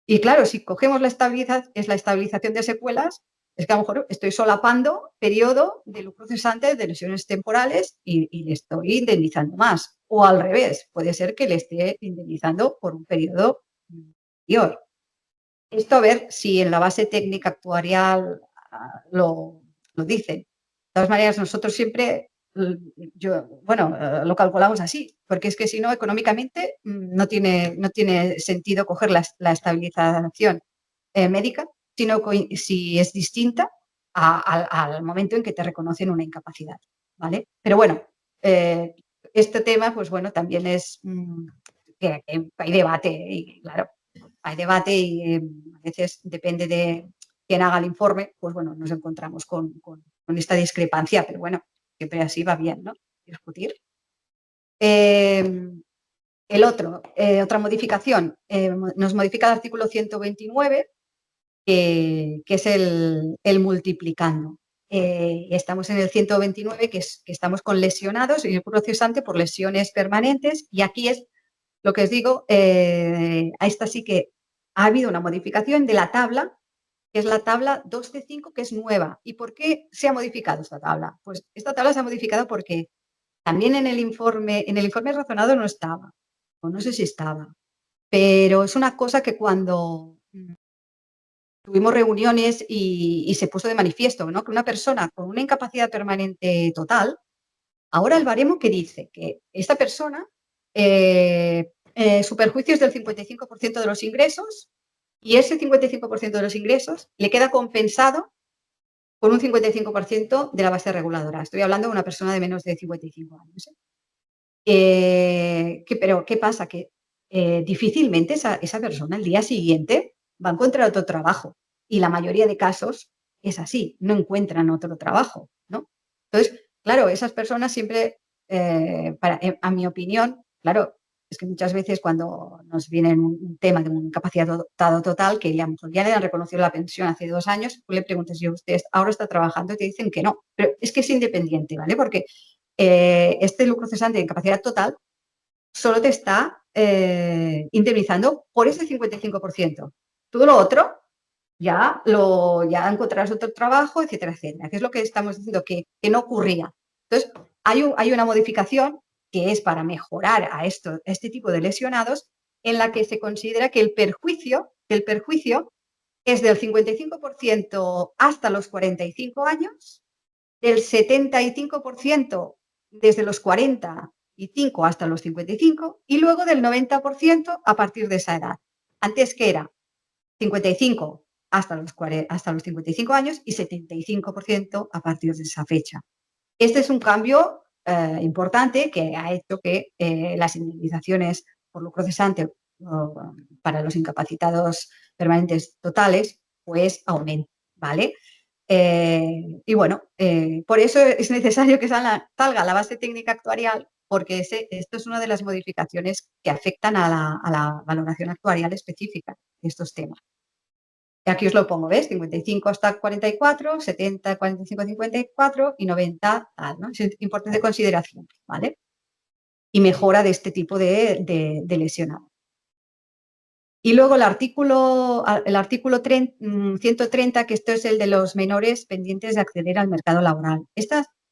Y claro, si cogemos es la estabilización de secuelas, es que a lo mejor estoy solapando periodo de lucro cesante de lesiones temporales y le estoy indemnizando más. O al revés, puede ser que le esté indemnizando por un periodo anterior. Esto a ver si en la base técnica actuarial lo dice. De todas maneras, nosotros siempre, lo calculamos así, porque es que si no, económicamente no tiene sentido coger la estabilización médica, sino si es distinta al momento en que te reconocen una incapacidad, ¿vale? Pero bueno, eh, este tema, pues bueno, también es que hay debate y claro, hay debate y a veces depende de quién haga el informe, pues bueno, nos encontramos con esta discrepancia, pero bueno, siempre así va bien, ¿no? Discutir. Otra modificación, nos modifica el artículo 129, que es el multiplicando. Estamos en el 129, que estamos con lesionados y el procesante por lesiones permanentes, y aquí es lo que os digo, a esta sí que ha habido una modificación de la tabla, que es la tabla 2C5, que es nueva. ¿Y por qué se ha modificado esta tabla? Pues esta tabla se ha modificado porque también en el informe razonado no estaba, o no sé si estaba, pero es una cosa que cuando tuvimos reuniones y se puso de manifiesto, ¿no? Que una persona con una incapacidad permanente total, ahora el baremo que dice que esta persona, su perjuicio es del 55% de los ingresos y ese 55% de los ingresos le queda compensado con un 55% de la base reguladora. Estoy hablando de una persona de menos de 55 años. Pero, ¿qué pasa? Que difícilmente esa persona el día siguiente va a encontrar otro trabajo. Y la mayoría de casos es así, no encuentran otro trabajo, ¿no? Entonces, claro, esas personas siempre, a mi opinión, claro, es que muchas veces cuando nos viene un tema de una incapacidad total, que ya, ya le han reconocido la pensión hace 2 años, tú le preguntas si usted ahora está trabajando y te dicen que no. Pero es que es independiente, ¿vale? Porque este lucro cesante de incapacidad total solo te está indemnizando por ese 55%. Todo lo otro ya encontrarás otro trabajo, etcétera, etcétera, que es lo que estamos diciendo que no ocurría. Entonces, hay una modificación que es para mejorar a este tipo de lesionados, en la que se considera que el perjuicio es del 55% hasta los 45 años, del 75% desde los 45 hasta los 55 y luego del 90% a partir de esa edad. Antes que era 55 hasta los 55 años y 75% a partir de esa fecha. Este es un cambio importante que ha hecho que las indemnizaciones por lucro cesante para los incapacitados permanentes totales pues aumenten, ¿vale? Y bueno, por eso es necesario que salga la base técnica actuarial, porque esto es una de las modificaciones que afectan a la valoración actuarial específica de estos temas. Y aquí os lo pongo, ¿ves? 55 hasta 44, 70, 45, 54 y 90, tal, ¿no? Es importe de consideración, ¿vale? Y mejora de este tipo de lesionado. Y luego el artículo 130, que esto es el de los menores pendientes de acceder al mercado laboral.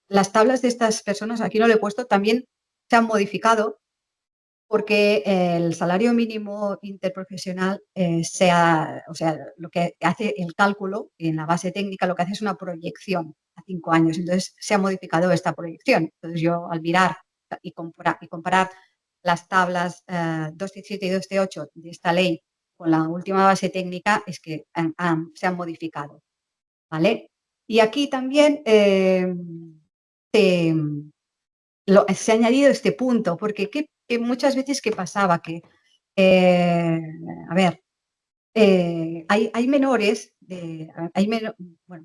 Las tablas de estas personas, aquí no lo he puesto, también se han modificado porque el salario mínimo interprofesional o sea, lo que hace el cálculo en la base técnica, lo que hace es una proyección a 5 años. Entonces, se ha modificado esta proyección. Entonces, yo al mirar y comparar las tablas 217 y 218 de esta ley con la última base técnica, es que se han modificado, ¿vale? Y aquí también se, se ha añadido este punto, porque que muchas veces ¿qué pasaba? Que, eh, a ver, hay menores bueno,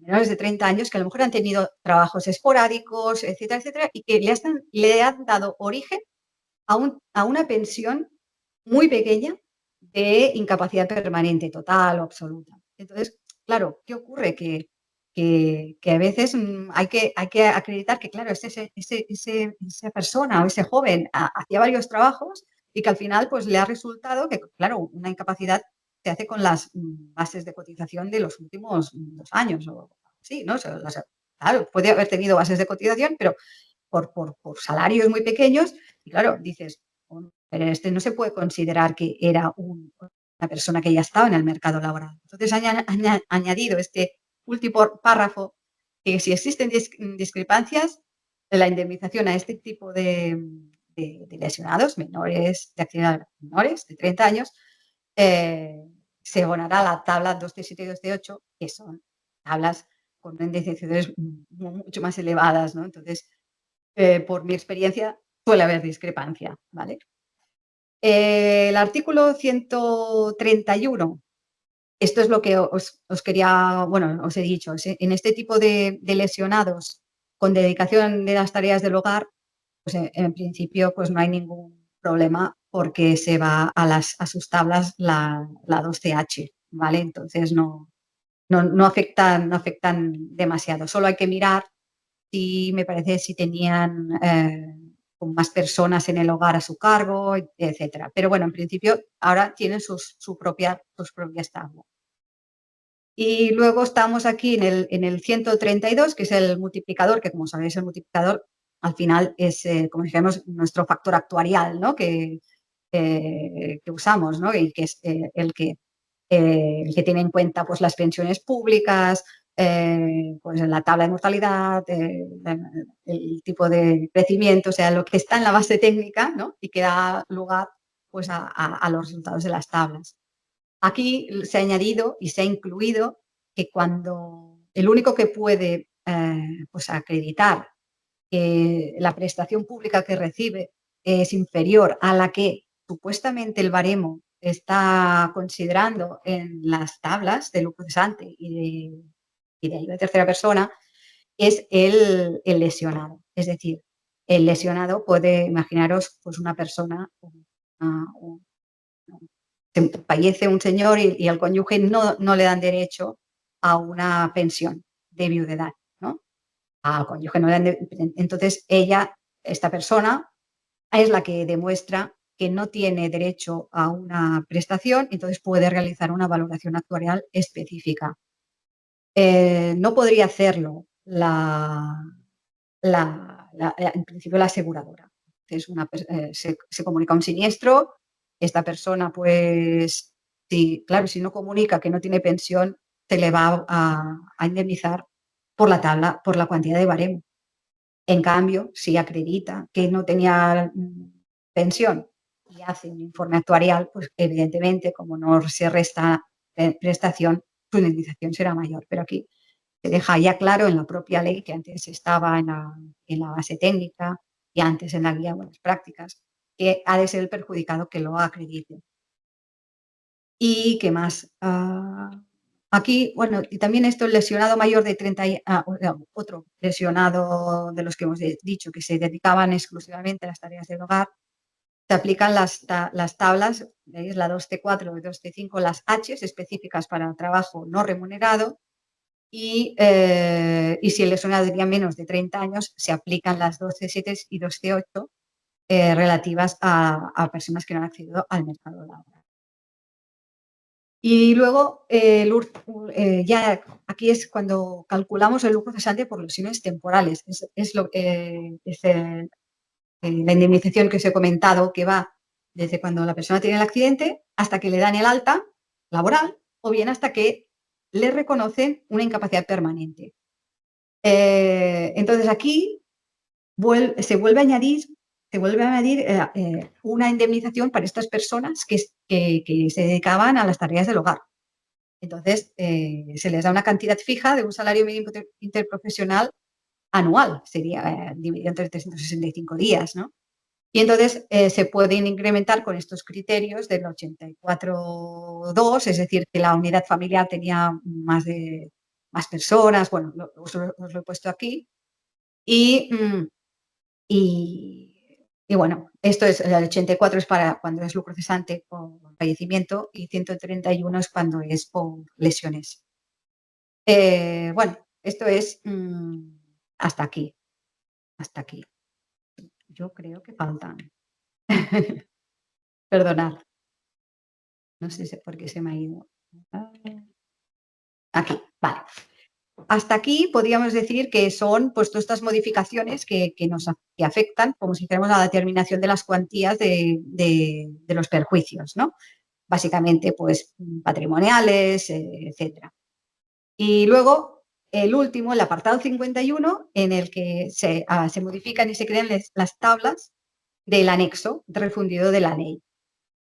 menores de 30 años que a lo mejor han tenido trabajos esporádicos, etcétera, etcétera, y que le han dado origen a una pensión muy pequeña de incapacidad permanente, total o absoluta. Entonces, claro, ¿qué ocurre? Que a veces hay que acreditar que, claro, esa persona o ese joven hacía varios trabajos y que al final pues le ha resultado que, claro, una incapacidad se hace con las bases de cotización de los últimos 2 años o sí, ¿no? O sea, claro, puede haber tenido bases de cotización, pero por salarios muy pequeños y claro, dices, pero este no se puede considerar que era una persona que ya estaba en el mercado laboral. Entonces han añadido este último párrafo que si existen discrepancias de la indemnización a este tipo de lesionados menores, de actividad menores de 30 años, se abonará la tabla 237 y 238, que son tablas con indemnizaciones mucho más elevadas, ¿no? Entonces, por mi experiencia, suele haber discrepancia, ¿vale? El artículo 131, esto es lo que os quería, bueno, os he dicho, en este tipo de lesionados con dedicación de las tareas del hogar, pues en principio pues no hay ningún problema porque se va a sus tablas la 2CH, ¿vale? Entonces no afectan demasiado, solo hay que mirar si me parece si tenían con más personas en el hogar a su cargo, etcétera. Pero bueno, en principio ahora tienen sus propias tablas. Y luego estamos aquí en el 132, que es el multiplicador, que como sabéis el multiplicador al final es, como dijimos, nuestro factor actuarial, ¿no? Que usamos, ¿no? Y que es el que tiene en cuenta pues, las pensiones públicas, pues la tabla de mortalidad, el tipo de crecimiento, o sea, lo que está en la base técnica, ¿no? Y que da lugar pues, a los resultados de las tablas. Aquí se ha añadido y se ha incluido que cuando el único que puede pues acreditar que la prestación pública que recibe es inferior a la que supuestamente el baremo está considerando en las tablas de lucro cesante y de ayuda de tercera persona, es el lesionado. Es decir, el lesionado puede, imaginaros, pues una persona, fallece un señor y al cónyuge no le dan derecho a una pensión de viudedad, ¿no? Al cónyuge no le dan entonces esta persona, es la que demuestra que no tiene derecho a una prestación, entonces puede realizar una valoración actuarial específica. No podría hacerlo en principio la aseguradora. Se comunica un siniestro, esta persona pues, claro, si no comunica que no tiene pensión, se le va a indemnizar por la tabla, por la cuantía de baremo. En cambio, si acredita que no tenía pensión y hace un informe actuarial, pues evidentemente, como no se resta prestación, su indemnización será mayor. Pero aquí se deja ya claro en la propia ley que antes estaba en la base técnica y antes en la guía de buenas prácticas, que ha de ser el perjudicado que lo acredite. ¿Y qué más? Aquí, bueno, y también esto, el lesionado mayor de 30 otro lesionado de los que hemos dicho que se dedicaban exclusivamente a las tareas del hogar, se aplican las tablas, ¿veis? La 2T4 y 2T5, las H específicas para trabajo no remunerado, y si el lesionado tenía menos de 30 años, se aplican las 2T7 y 2T8 relativas a personas que no han accedido al mercado laboral. Y luego, ya aquí es cuando calculamos el lucro cesante por lesiones temporales. La indemnización que os he comentado, que va desde cuando la persona tiene el accidente hasta que le dan el alta laboral o bien hasta que le reconocen una incapacidad permanente. Entonces aquí se vuelve a añadir una indemnización para estas personas que se dedicaban a las tareas del hogar. Entonces, se les da una cantidad fija de un salario mínimo interprofesional anual, sería dividido entre 365 días, ¿no? Y entonces se pueden incrementar con estos criterios del 84.2, es decir, que la unidad familiar tenía más personas, bueno, os lo he puesto aquí, y, y bueno, esto es, el 84 es para cuando es lucro cesante por fallecimiento y 131 es cuando es por lesiones. Bueno, esto es hasta aquí, hasta aquí. Yo creo que faltan. Perdonad, no sé por qué se me ha ido. Aquí, vale. Hasta aquí podríamos decir que son pues todas estas modificaciones que afectan, como si fuéramos a la determinación de las cuantías de los perjuicios, ¿no? Básicamente, pues patrimoniales, etcétera. Y luego, el último, el apartado 51, en el que se modifican y se crean las del anexo refundido de la ley,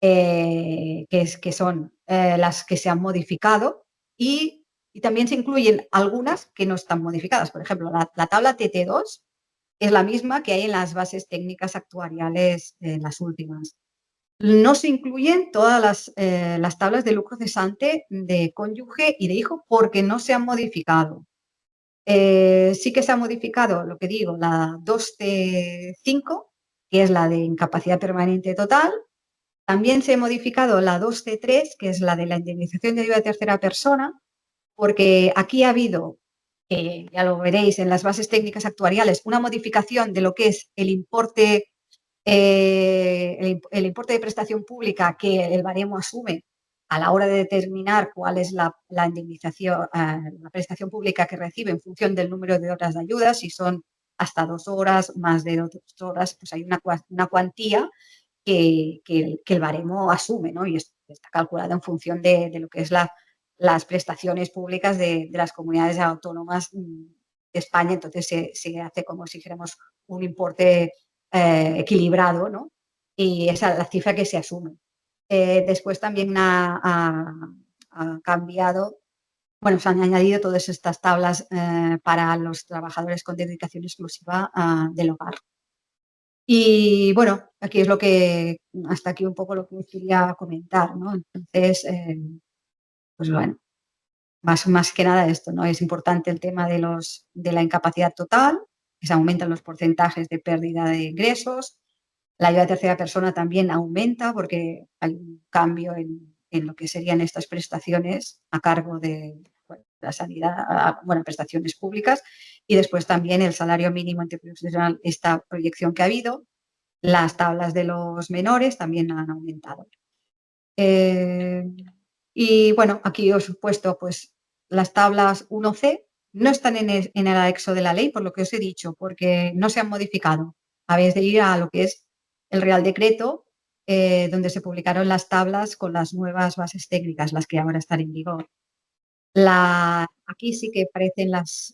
que son las que se han modificado y también se incluyen algunas que no están modificadas. Por ejemplo, la tabla TT2 es la misma que hay en las bases técnicas actuariales, las últimas. No se incluyen todas las tablas de lucro cesante de cónyuge y de hijo porque no se han modificado. Sí que se ha modificado, lo que digo, la 2T5, que es la de incapacidad permanente total. También se ha modificado la 2C3, que es la de la indemnización de ayuda de tercera persona, porque aquí ha habido, ya lo veréis en las bases técnicas actuariales, una modificación de lo que es el importe de prestación pública que el baremo asume a la hora de determinar cuál es la indemnización, la prestación pública que recibe en función del número de horas de ayuda, si son hasta 2 horas, más de 2 horas, pues hay una cuantía que el baremo asume, ¿no? Y está calculado en función de lo que es las prestaciones públicas de las comunidades autónomas de España. Entonces se hace como si dijéramos un importe equilibrado, ¿no? Y esa es la cifra que se asume. Después también ha cambiado, bueno, se han añadido todas estas tablas para los trabajadores con dedicación exclusiva del hogar. Y bueno, aquí es hasta aquí un poco lo que quería comentar, ¿no? Entonces, pues bueno, más que nada esto, ¿no? Es importante el tema de la incapacidad total, que se aumentan los porcentajes de pérdida de ingresos. La ayuda a tercera persona también aumenta porque hay un cambio en lo que serían estas prestaciones a cargo de la sanidad, bueno, prestaciones públicas. Y después también el salario mínimo interprofesional, esta proyección que ha habido. Las tablas de los menores también han aumentado. Y bueno, aquí os he puesto pues las tablas 1C, no están en el anexo de la ley, por lo que os he dicho, porque no se han modificado. Habéis de ir a lo que es el Real Decreto, donde se publicaron las tablas con las nuevas bases técnicas, las que ahora están en vigor. Aquí sí que aparecen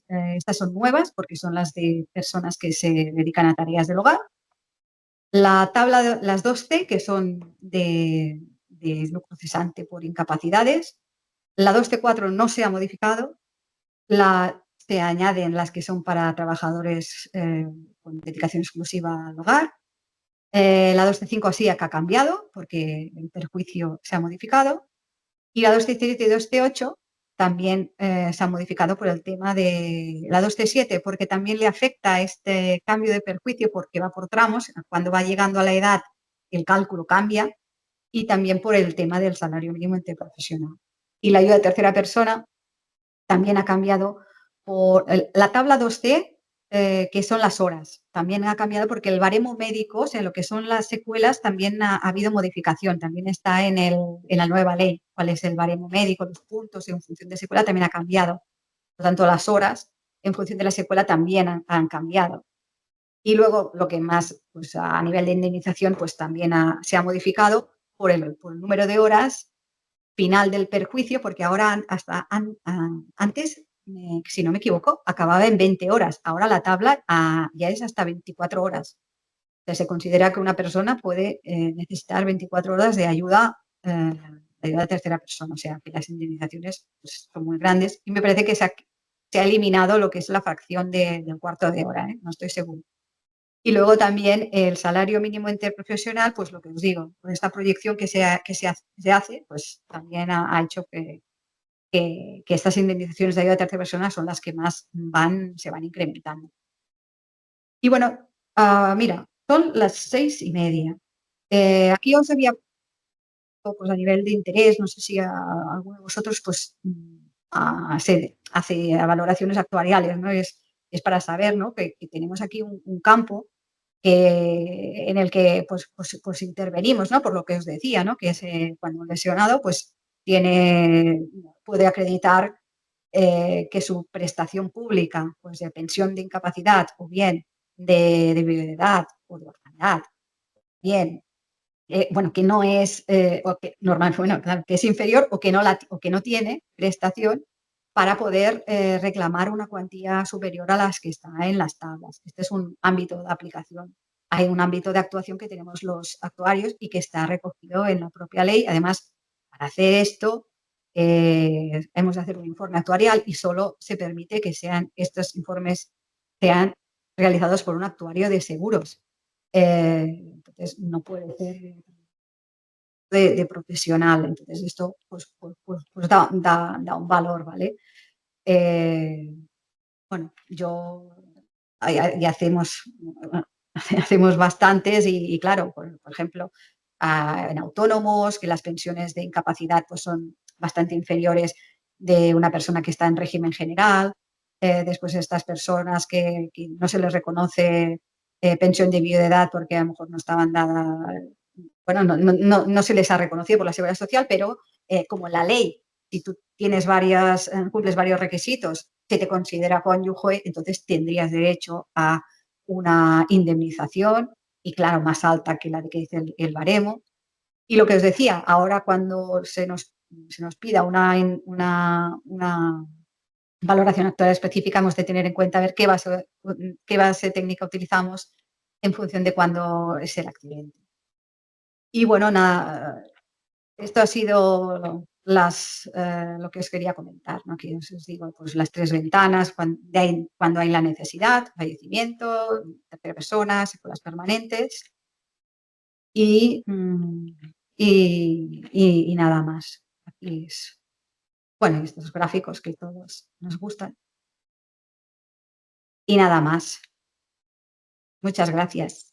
estas son nuevas porque son las de personas que se dedican a tareas del hogar. La tabla de las 2C, que son de lucro cesante por incapacidades. La 2C4 no se ha modificado. Se añaden las que son para trabajadores con dedicación exclusiva al hogar. La 2C5 sí que ha cambiado porque el perjuicio se ha modificado. Y la 2C7 y 2C8 también se ha modificado por el tema de la 2C7, porque también le afecta este cambio de perjuicio porque va por tramos. Cuando va llegando a la edad, el cálculo cambia, y también por el tema del salario mínimo interprofesional. Y la ayuda de tercera persona también ha cambiado por la tabla 2C, que son las horas. También ha cambiado porque el baremo médico, o sea, lo que son las secuelas, también ha habido modificación. También está en la nueva ley cuál es el baremo médico, los puntos en función de secuela también ha cambiado. Por lo tanto, las horas en función de la secuela también han cambiado. Y luego lo que más, pues a nivel de indemnización, pues también se ha modificado por el número de horas final del perjuicio, porque ahora antes, si no me equivoco, acababa en 20 horas. Ahora la tabla ya es hasta 24 horas. O sea, se considera que una persona puede necesitar 24 horas de ayuda de tercera persona. O sea, que las indemnizaciones pues, son muy grandes. Y me parece que se ha eliminado lo que es la fracción del cuarto de hora, ¿eh? No estoy seguro. Y luego también el salario mínimo interprofesional, pues lo que os digo, con esta proyección se hace, pues también ha hecho que estas indemnizaciones de ayuda a tercera persona son las que más se van incrementando. Y bueno, mira, son las 6:30. Aquí os había pues, a nivel de interés, no sé si alguno de vosotros pues hace valoraciones actuariales, ¿no? Es para saber, ¿no? que tenemos aquí un campo en el que pues intervenimos, ¿no? Por lo que os decía, ¿no? Que es cuando un lesionado pues puede acreditar que su prestación pública, pues de pensión de incapacidad o bien de viudedad o de orfandad, bien, bueno, que no es, o que normal, bueno, claro, que es inferior o que no tiene prestación para poder reclamar una cuantía superior a las que está en las tablas. Este es un ámbito de aplicación. Hay un ámbito de actuación que tenemos los actuarios y que está recogido en la propia ley. Además, para hacer esto, hemos de hacer un informe actuarial y solo se permite que estos informes sean realizados por un actuario de seguros. Entonces, no puede ser de profesional. Entonces, esto pues da un valor, ¿vale? Eh, bueno, y hacemos, bueno, hacemos bastantes y claro, por ejemplo, en autónomos, que las pensiones de incapacidad pues son bastante inferiores de una persona que está en régimen general. Después estas personas que no se les reconoce pensión de viudedad porque a lo mejor no estaban dadas, bueno, no se les ha reconocido por la Seguridad Social, pero como la ley, si tú cumples varios requisitos, se te considera cónyuge, entonces tendrías derecho a una indemnización y claro, más alta que la de que dice el baremo. Y lo que os decía, ahora cuando se nos pida una valoración actual específica, hemos de tener en cuenta ver qué base técnica utilizamos en función de cuándo es el accidente. Y bueno, nada, esto ha sido lo que os quería comentar, ¿no? Que os digo, pues las tres ventanas, cuando hay la necesidad, fallecimiento, tercera persona, secuelas permanentes y, y nada más. Aquí bueno, estos gráficos que todos nos gustan y nada más. Muchas gracias.